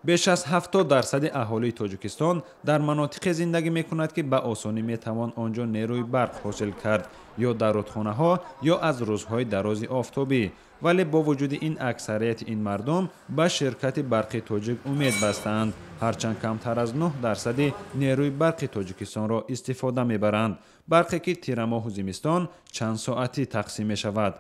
بیش از 70% اهالی تاجیکستان در مناطق زندگی میکند که به آسانی میتوان آنجا نیروی برق حاصل کرد، یا در رودخانه ها یا از روزهای دراز آفتابی. ولی با وجود این اکثریت این مردم به شرکت برق تاجیک امید بستند، هرچند کمتر از 9% نیروی برق تاجیکستان را استفاده میبرند. برقی که تیر ماه و زمستان چند ساعتی تقسیم می شود.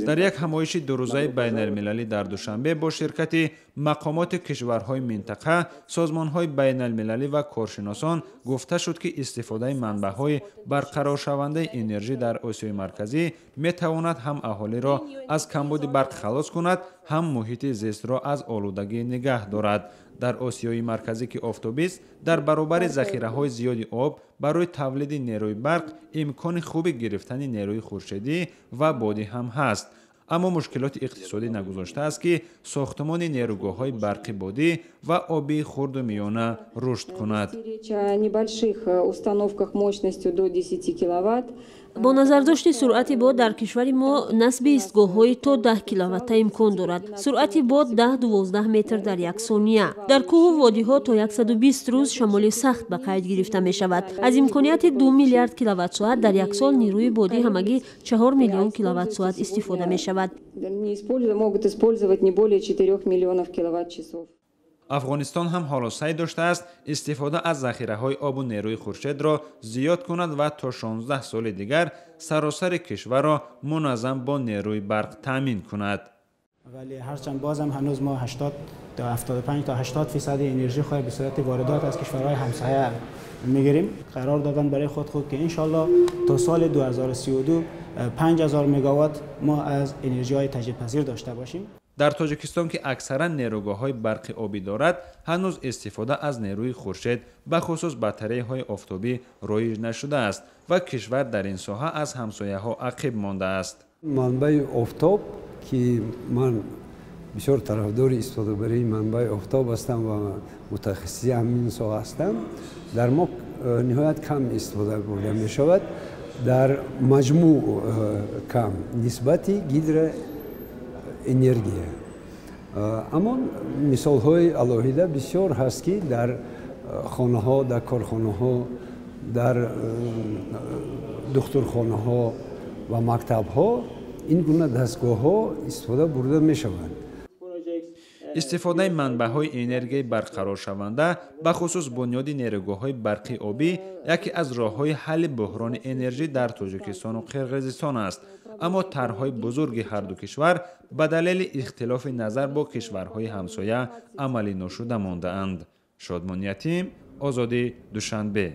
در یک همایش دو روزه بین المللی در دوشنبه با شرکت مقامات کشورهای منطقه، سازمانهای بین المللی و کارشناسان گفته شد که استفاده منبعهای برقرار شونده انرژی در آسیای مرکزی می تواند هم اهالی را از کمبود برق خلاص کند، هم محیط زیست را از آلودگی نگه دارد. در آسیای مرکزی که آفتابی است، در برابر ذخیره‌های زیادی آب برای تولید نیروی برق امکان خوب گرفتن نیروی خورشیدی و بادی هم هست. اما مشکلات اقتصادی نگذاشته است که ساختمان نیروگاه‌های برق بادی و آبی خرد و میانه رشد کند. با نظرداشت سرعت باد در کشور ما نصب ایستگاه‌های تا 10 کیلووات امکان دارد. سرعت باد 10-12 متر در یک ثانیه. در کوه و وادی‌ها تا 120 روز شمال سخت به قید گرفته می شود. از امکانیت 2 میلیارد کیلووات ساعت در یک سال نیروی بادی همگی 4 میلیون کیلووات ساعت استفاده می شود. افغانستان هم حالا سعی داشته است استفاده از ذخیره‌های آب و نیروی خورشید را زیاد کند و تا 16 سال دیگر سراسر کشور را منظم با نیروی برق تامین کند. ولی هرچند بازم هنوز ما 80 تا 75 تا 80% انرژی خود به صورت واردات از کشورهای همسایه میگیریم. قرار دادن برای خود که انشالله تا سال 2032 5000 مگاوات ما از انرژی‌های تجدیدپذیر داشته باشیم. در تاجیکستان که اکثرا نیروگاه‌های برق آبی دارد، هنوز استفاده از نیروی خورشید به خصوص باتری‌های آفتابی رایج نشده است و کشور در این ساحه از همسایه‌ها عقب مانده است. منبع آفتاب که من بسیار طرفدار استفاده برای منبع آفتاب هستم و متخصصی همین ساحه هستم. در ما نهایت کم استفاده برده می شود، در مجموع کم نسبتی گیدر انرژی. اما مثال های علاهیده بسیار هست که در خانه ها، در کارخانه ها، در دخترخانه ها و مکتب ها این گونه دستگاه ها استفاده برده می شوند. استفاده منبع‌های انرژی برقرار شونده به خصوص بنیاد نیروگاه‌های برقی آبی یکی از راه‌های حل بحران انرژی در تاجیکستان و قرقیزستان است. اما طرح‌های بزرگ هر دو کشور به دلیل اختلاف نظر با کشورهای همسایه عملی نشده مانده‌اند. شادمان یتیم، آزادی، دوشنبه.